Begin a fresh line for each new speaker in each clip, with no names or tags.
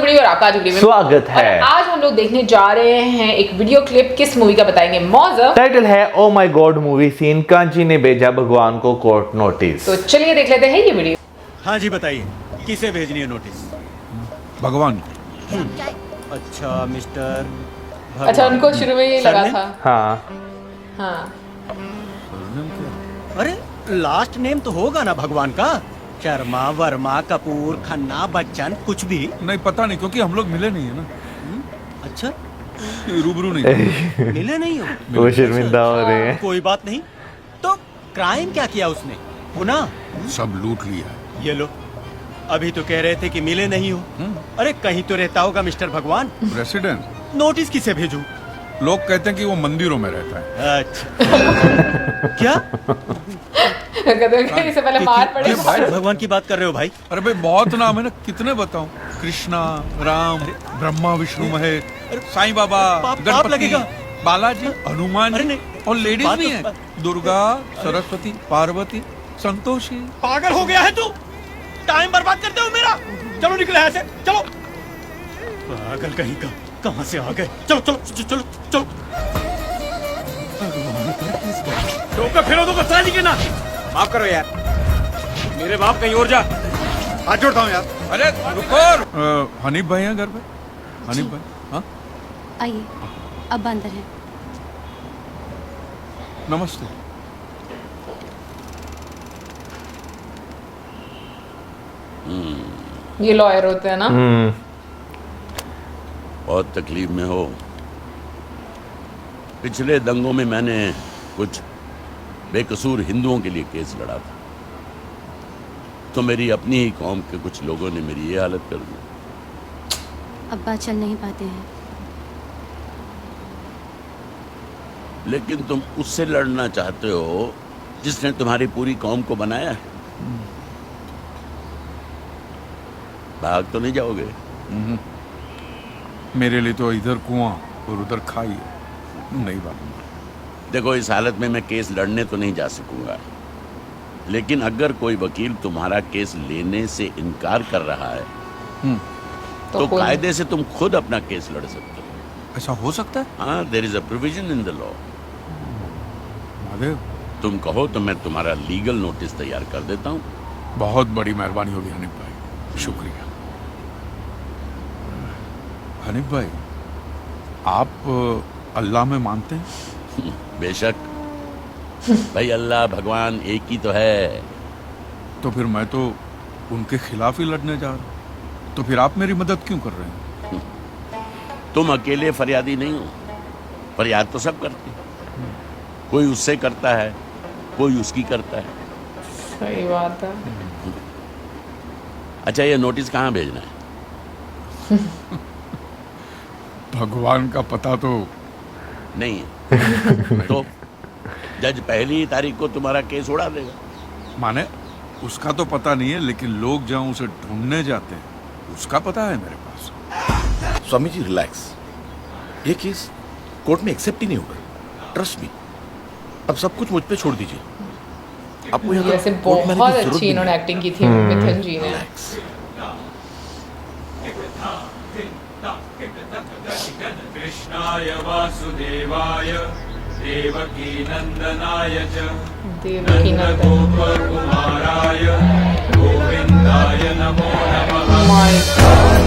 Video और आपका आज वीडियो में
स्वागत है।
और आज हम लोग देखने जा रहे हैं एक वीडियो क्लिप, किस मूवी का बताएंगे, मौजा।
टाइटल है oh my God movie scene, Kanchi ने भेजा भगवान को कोर्ट नोटिस।
तो चलिए देख लेते हैं ये वीडियो।
हाँ जी बताइए, किसे भेजनी है नोटिस?
भगवान को।
अच्छा मिस्टर
अच्छा, उनको शुरू में ये लगा
सरनेम?
था।
हाँ
हाँ,
अरे लास्ट नेम तो होगा ना भगवान का? शर्मा, वर्मा, कपूर, खन्ना, बच्चन, कुछ भी?
नहीं पता नहीं, क्योंकि हम लोग मिले नहीं है ना।
अच्छा,
रूबरू नहीं।
मिले नहीं हो?
वो शर्मिंदा हो रहे हैं।
कोई बात नहीं। तो क्राइम क्या किया उसने? गुनाह?
सब लूट लिया है।
ये लो, अभी तो कह रहे थे कि मिले नहीं हो। अरे कहीं तो रहता होगा मिस्टर भगवान।
प्रेसिडेंट,
नोटिस किसे भेजूं?
लोग कहते हैं कि वो मंदिरों में रहता है।
अच्छा क्या?
कहते हैं इससे पहले मार
अरे
पड़ेगा।
भाई,
भगवान की बात कर रहे हो भाई?
अरे भाई बहुत नाम है ना, कितने बताऊं? कृष्णा, राम, ब्रह्मा, विष्णु, महेश, साईं बाबा,
पाप
गणपति,
लगेगा।
बालाजी, हनुमान
अरे
जी,
नहीं।
और लेडीज
बात
भी
तो-
हैं, दुर्गा, सरस्वती, पार्वती, संतोषी।
पागल हो गया है तू? टाइम बर्बाद करते हो मेरा। चलो निकले यहाँ से, चलो। पागल कहीं का, कहाँ से आ गए? चलो चलो चलो चलो। टोका फेरो तो बता दी ना। माफ करो यार, मेरे बाप कहीं और जा। हाथ जोड़ता हूँ यार।
अरे रुको, हनीफ भाई हैं घर पे? हनीफ भाई, हाँ
आइए, अब अंदर है।
नमस्ते।
ये लॉयर होते हैं ना।
बहुत तकलीफ में हो। पिछले दंगों में मैंने कुछ बेकसूर हिंदुओं के लिए केस लड़ा था, तो मेरी अपनी ही कौम के कुछ लोगों ने मेरी ये हालत कर दी।
अब्बा चल नहीं पाते हैं।
लेकिन तुम उससे लड़ना चाहते हो जिसने तुम्हारी पूरी कौम को बनाया है। भाग तो नहीं जाओगे?
मेरे लिए तो इधर कुआं और उधर खाई है, नहीं भागूंगा।
देखो, इस हालत में मैं केस लड़ने तो नहीं जा सकूंगा, लेकिन अगर कोई वकील तुम्हारा केस लेने से इनकार कर रहा है तो
कोई-
कायदे से तुम खुद अपना केस लड़ सकते हो।
ऐसा हो सकता है?
हाँ, there is a provision in the law.
Mahadev,
तुम कहो तो मैं तुम्हारा लीगल नोटिस तैयार कर देता हूँ।
बहुत बड़ी मेहरबानी होगी हनीफ भाई, शुक्रिया। हनीफ भाई, आप अल्लाह में मानते हैं?
बेशक भाई, अल्लाह भगवान एक ही तो है।
तो फिर मैं तो उनके खिलाफ ही लड़ने जा रहा हूँ, तो फिर आप मेरी मदद क्यों कर रहे हैं?
तुम अकेले फरियादी नहीं हो, फरियाद तो सब करते हैं। कोई उससे करता है, कोई उसकी करता है।
सही बात है।
अच्छा, ये नोटिस कहाँ भेजना है?
भगवान का पता तो
नहीं है तो जज पहली तारीख को तुम्हारा केस उड़ा देगा।
माने उसका तो पता नहीं है, लेकिन लोग जहाँ उसे ढूंढने जाते हैं उसका पता है मेरे पास।
स्वामी जी रिलैक्स, ये केस कोर्ट में एक्सेप्ट ही नहीं होगा, ट्रस्ट मी। अब सब कुछ मुझ पे छोड़ दीजिए। आपको यहाँ
वैसे
कोर्ट मैनेज की
बहुत
जरूरत
अच्छी
भी
इन्होंने
नहीं।
एक्टिंग की थी मिथुन जी ने।
रिलैक्स।
कृष्णाय वासुदेवाय देवकी नंदनाय च
देवकी नंदन।
गोपकुमाराय गोविंदाय नमो नमः।
My God,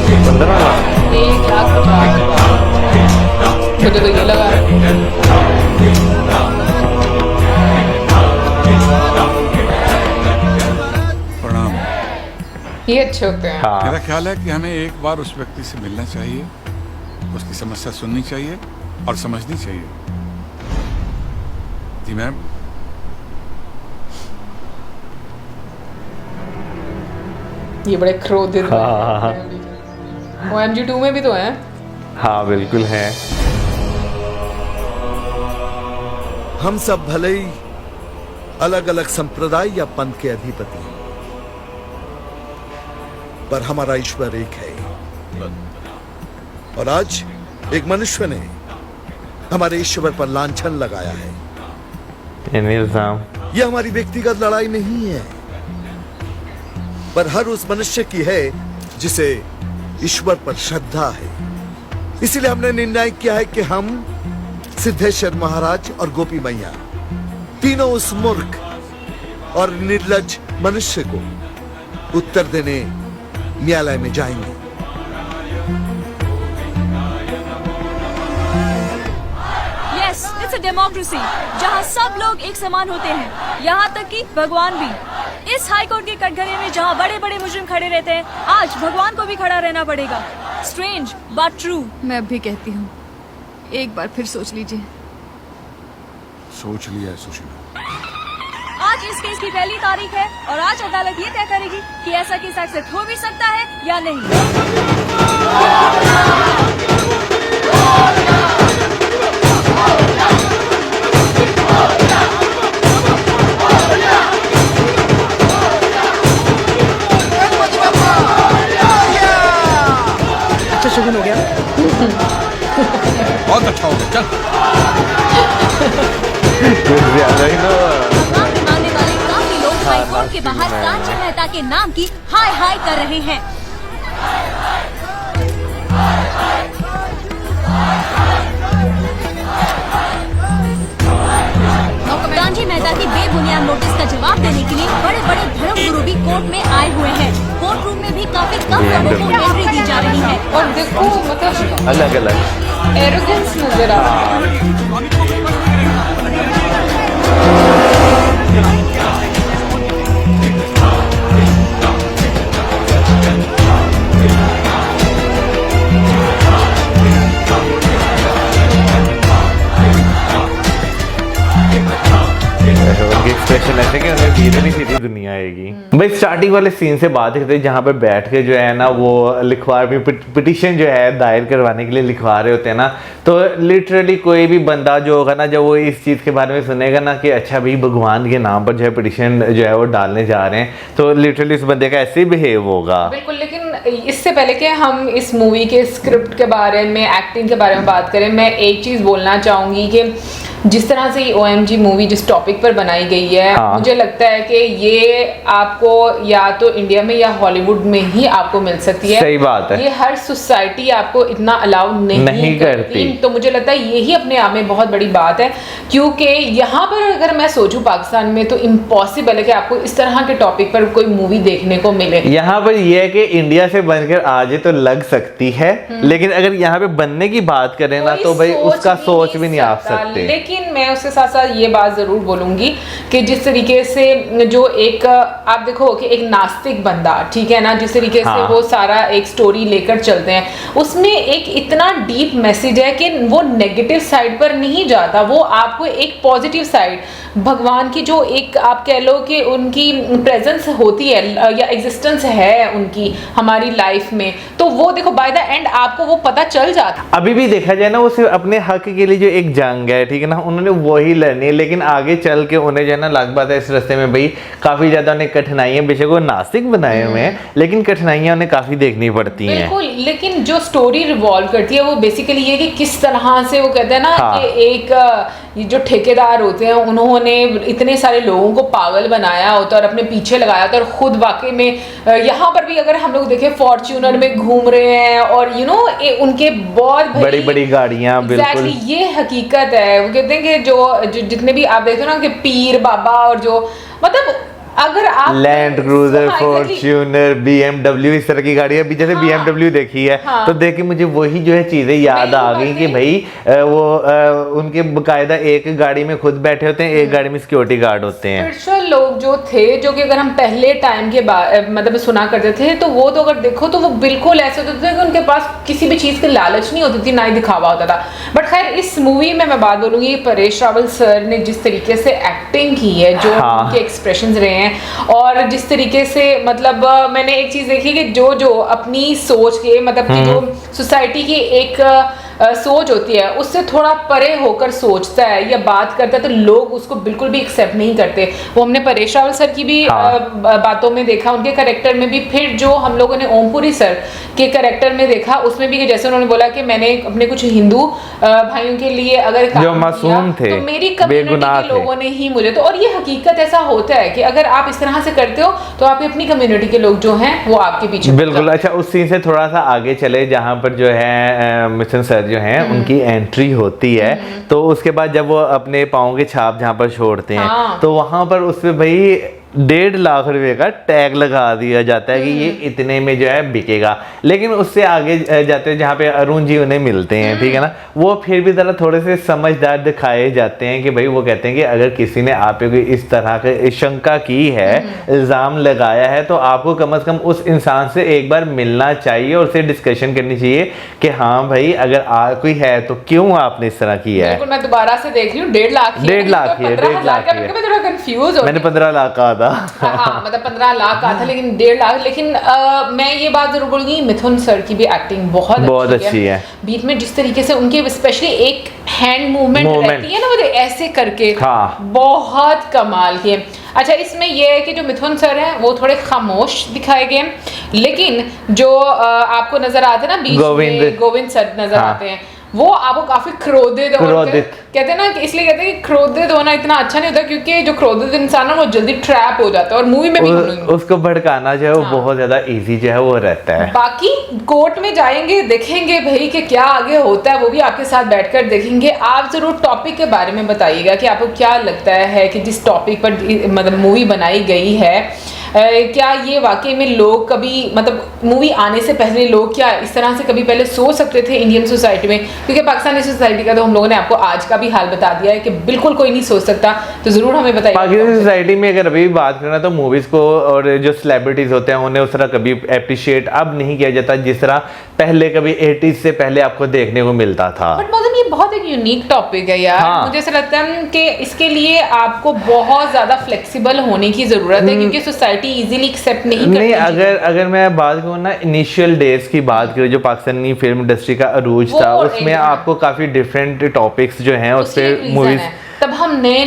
1,50,000। मुझे तो ये लगा
प्रणाम।
ये अच्छे होते हैं।
हाँ
मेरा ख्याल है कि हमें एक बार उस व्यक्ति से मिलना चाहिए, उसकी समस्या सुननी चाहिए और समझनी चाहिए। जी मैम।
ये बड़े क्रोधित
हाँ।
वो MG2 में भी तो है।
हाँ बिल्कुल है।
हम सब भले ही अलग अलग संप्रदाय या पंथ के अधिपति हैं, पर हमारा ईश्वर एक है। और आज एक मनुष्य ने हमारे ईश्वर पर लांछन लगाया है।
ये इल्जाम
ये हमारी व्यक्तिगत लड़ाई नहीं है, पर हर उस मनुष्य की है जिसे
ईश्वर पर श्रद्धा है। इसीलिए हमने निर्णय किया है कि हम सिद्धेश्वर महाराज और गोपी मैया तीनों उस मूर्ख और निर्लज मनुष्य को उत्तर देने न्यायालय में जाएंगे।
यस, इट्स अ डेमोक्रेसी जहां सब लोग एक समान होते हैं, यहाँ तक कि भगवान भी। इस हाई कोर्ट के कटघरे में जहाँ बड़े बड़े मुजरिम खड़े रहते हैं, आज भगवान को भी खड़ा रहना पड़ेगा। Strange but true.
मैं भी कहती हूँ, एक बार फिर सोच लीजिए।
सोच लिया है सुशीला।
आज इस केस की पहली तारीख है और आज अदालत ये तय करेगी कि ऐसा केस एक्सेप्ट हो भी सकता है या नहीं।
अच्छा शुगन हो गया।
बहुत अच्छा हो गया, चल।
मानने वाले काफी लोग हाई कोर्ट के बाहर कांची मेहता के नाम की हाय हाय कर रहे हैं। कांची मेहता की बेबुनियाद नोटिस का जवाब देने के लिए बड़े बड़े धर्म गुरु भी कोर्ट में आए हुए हैं। कोर्ट रूम में भी काफी कम लोगों को एंट्री दी जा रही है।
और देखो मतलब
अलग अलग
एरोगेंस नजर आ रहा है।
एक्सप्रेशन ऐसे कि उन्हें धीरे नहीं सीधी दुनिया आएगी। भाई स्टार्टिंग वाले सीन से बात करते हैं जहाँ पे बैठ के जो है ना वो लिखवा पिटीशन जो है दायर करवाने के लिए लिखवा रहे होते हैं ना, तो लिटरली कोई भी बंदा जो होगा ना, जब वो इस चीज़ के बारे में सुनेगा ना कि अच्छा भाई भगवान के नाम पर जो है पिटीशन जो है वो डालने जा रहे हैं, तो लिटरली उस बंदे का ऐसे ही बिहेव होगा।
बिल्कुल। लेकिन इससे पहले कि हम इस मूवी के स्क्रिप्ट के बारे में, एक्टिंग के बारे में बात करें, मैं एक चीज़ बोलना चाहूँगी कि जिस तरह से OMG मूवी जिस टॉपिक पर बनाई गई है, मुझे लगता है कि ये आपको या तो इंडिया में या हॉलीवुड में ही आपको मिल सकती है।
सही बात है।
ये हर सोसाइटी आपको इतना अलाउ नहीं करती। तो मुझे लगता है यही अपने आप में बहुत बड़ी बात है, क्योंकि यहाँ पर अगर मैं सोचूं पाकिस्तान में तो इम्पॉसिबल है कि आपको इस तरह के टॉपिक पर कोई मूवी देखने को मिले।
यहाँ पर यह है कि इंडिया से बनकर आ जाए तो लग सकती है, लेकिन अगर यहाँ पे बनने की बात करें ना तो भाई उसका सोच भी नहीं आ सकते।
लेकिन मैं उसके साथ साथ ये बात जरूर बोलूंगी कि जिस तरीके से जो एक आप देखो कि एक नास्तिक बंदा, ठीक है ना, जिस तरीके से वो सारा एक स्टोरी लेकर चलते हैं, उसमें एक इतना डीप मैसेज है कि वो नेगेटिव साइड पर नहीं जाता, वो आपको एक पॉजिटिव साइड, भगवान की जो एक आप कह लो कि उनकी प्रेजेंस होती है या एग्जिस्टेंस है उनकी हमारी लाइफ में, तो वो देखो बाय द एंड आपको वो पता चल जाता।
अभी भी देखा जाए ना, वो सिर्फ अपने हक के लिए जो एक जंग है, ठीक है ना, उन्होंने वही लड़नी है, लेकिन आगे चल के उन्हें जो है ना लग बात है इस रास्ते में भाई काफी ज्यादा उन्हें कठिनाइयां, बेशक वो नास्तिक बनाए हुए हैं, लेकिन कठिनाइयां उन्हें काफी देखनी पड़ती हैं।
बिल्कुल। लेकिन जो स्टोरी रिवॉल्व करती है वो बेसिकली ये कि किस तरह से वो कहते हैं ना कि एक ये जो ठेकेदार होते हैं उन्होंने इतने सारे लोगों को पागल बनाया होता है और अपने पीछे लगाया होता है, और खुद वाकई में यहाँ पर भी अगर हम लोग देखें फॉर्च्यूनर में घूम रहे हैं और उनके बहुत
बड़ी बड़ी गाड़ियां। बिल्कुल
ये हकीकत है। वो कहते हैं कि जो जितने भी आप देखते हो ना कि पीर बाबा और जो मतलब अगर आप
लैंड क्रूजर, फॉर्च्यूनर, BMW इस तरह की गाड़ी अभी जैसे BMW देखी है तो देख के मुझे वही जो है चीजें याद आ गई कि भाई वो उनके बकायदा एक गाड़ी में खुद बैठे होते हैं, एक गाड़ी में सिक्योरिटी गार्ड होते हैं।
स्पिरिचुअल लोग जो थे, जो कि अगर हम पहले टाइम के मतलब सुना करते थे, तो वो तो अगर देखो तो वो बिल्कुल ऐसे होते थे कि उनके पास किसी भी चीज की लालच नहीं होती थी, ना ही दिखावा होता था। बट खैर इस मूवी में मैं बात बोलूंगी, परेश रावल सर ने जिस तरीके से एक्टिंग की है, जो उनके एक्सप्रेशंस रहे हैं, और जिस तरीके से मतलब मैंने एक चीज देखी कि जो अपनी सोच के मतलब कि जो सोसाइटी की एक सोच होती है उससे थोड़ा परे होकर सोचता है या बात करता है तो लोग उसको बिल्कुल भी एक्सेप्ट नहीं करते। वो हमने परेश रावल सर की भी बातों में देखा, उनके कैरेक्टर में भी, फिर जो हम लोगों ने ओमपुरी सर के कैरेक्टर में देखा उसमें भी, जैसे उन्होंने बोला कि मैंने अपने कुछ हिंदू भाइयों के लिए अगर
जो मासूम थे,
तो मेरी कम्युनिटी के लोगों ने ही मुझे, तो और ये हकीकत ऐसा होता है कि अगर आप इस तरह से करते हो तो आप अपनी कम्युनिटी के लोग जो हैं वो आपके पीछे
बिल्कुल। अच्छा, उस सीन से थोड़ा सा आगे चले जहां पर जो है मिथुन सर जो हैं उनकी एंट्री होती है, तो उसके बाद जब वो अपने पाँव के छाप जहां पर छोड़ते हैं तो वहां पर उसपे भाई 1.5 लाख रुपए का टैग लगा दिया जाता है कि ये इतने में जो है बिकेगा। लेकिन उससे आगे जाते हैं जहाँ पे अरुण जी उन्हें मिलते हैं, ठीक है ना, वो फिर भी जरा थोड़े से समझदार दिखाए जाते हैं कि भाई वो कहते हैं कि अगर किसी ने आप पे इस तरह की शंका की है, इल्ज़ाम लगाया है, तो आपको कम से कम उस इंसान से एक बार मिलना चाहिए और उससे डिस्कशन करनी चाहिए कि हाँ भाई अगर कोई है तो क्यों आपने इस तरह किया है।
मैं दोबारा से देख रही हूँ 1.5 लाख ही है,
1.5 लाख ही है, 1.5 लाख ही है।
मैं थोड़ा कंफ्यूज हो,
मैंने 15 लाख कहा था।
हाँ, मतलब 15 लाख का था लेकिन 1.5 लाख। लेकिन मैं ये बात जरूर बोलूंगी, मिथुन सर की भी एक्टिंग बहुत अच्छी है। बीच में जिस तरीके से उनके स्पेशली एक हैंड मूवमेंट रहती है ना, वो ऐसे करके बहुत कमाल की है। अच्छा, इसमें ये है कि जो मिथुन सर हैं वो थोड़े खामोश दिखाए गए, लेकिन जो आपको नजर आते हैं ना बीच में गोविंद सर नजर आते हैं, वो आपको काफी क्रोधित कहते हैं ना, कि इसलिए कहते हैं कि क्रोधित होना इतना अच्छा नहीं होता, क्योंकि जो क्रोधित इंसान है वो जल्दी ट्रैप हो जाता है, और मूवी में भी
उसको भड़काना जो है वो बहुत ज्यादा इजी जो है वो रहता है।
बाकी कोर्ट में जाएंगे, देखेंगे भाई कि क्या आगे होता है, वो भी आपके साथ बैठकर देखेंगे। आप जरूर टॉपिक के बारे में बताइएगा कि आपको क्या लगता है कि जिस टॉपिक पर मतलब मूवी बनाई गई है, क्या ये वाकई में लोग कभी, मतलब मूवी आने से पहले लोग क्या इस तरह से कभी पहले सोच सकते थे इंडियन सोसाइटी में? क्योंकि पाकिस्तानी सोसाइटी का तो हम लोगों ने आपको आज का भी हाल बता दिया है कि बिल्कुल कोई नहीं सोच सकता, तो जरूर हमें बताइए।
पाकिस्तानी सोसाइटी में अगर अभी बात करना तो मूवीज को और जो सेलिब्रिटीज होते हैं उन्हें उस तरह कभी अप्रिशिएट अब नहीं किया जाता जिस तरह पहले कभी 80s से पहले आपको देखने को मिलता था।
बट मतलब ये बहुत एक यूनिक टॉपिक है यार। मुझे ऐसा लगता है कि इसके लिए आपको बहुत ज्यादा फ्लेक्सिबल होने की जरूरत है, क्योंकि सोसाइटी इजीली एक्सेप्ट नहीं करती।
अगर मैं बात करूँ ना, इनिशियल डेज की बात करूँ जो पाकिस्तानी फिल्म इंडस्ट्री का अरूज था, उसमें आपको काफी डिफरेंट टॉपिक्स जो हैं उस पे मूवीज,
तब हम नए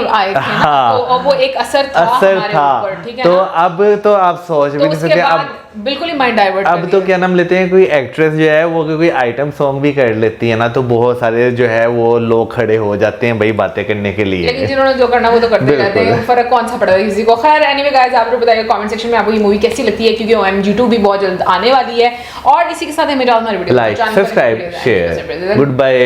आए थे ना, तो वो एक असर था हमारे ऊपर, ठीक है
तो
ना?
अब तो आप सोच भी नहीं सकते, अब
बिल्कुल ही माइंड डाइवर्ट
अब तो क्या नाम लेते हैं, कोई एक्ट्रेस जो है वो कोई आइटम सॉन्ग भी कर लेती है ना, तो बहुत सारे जो है वो लोग खड़े हो जाते हैं भाई बातें करने के लिए।
लेकिन जिन्होंने जो करना वो तो करते रहते हैं, फर्क कौन सा पड़ता है किसी को। खैर एनीवे गाइस, आप लोग बताइए कमेंट सेक्शन में आपको ये मूवी कैसी लगती है, क्योंकि OMG2 भी बहुत जल्द आने वाली है। और इसी के साथ हमारी video
like, subscribe, share, good bye.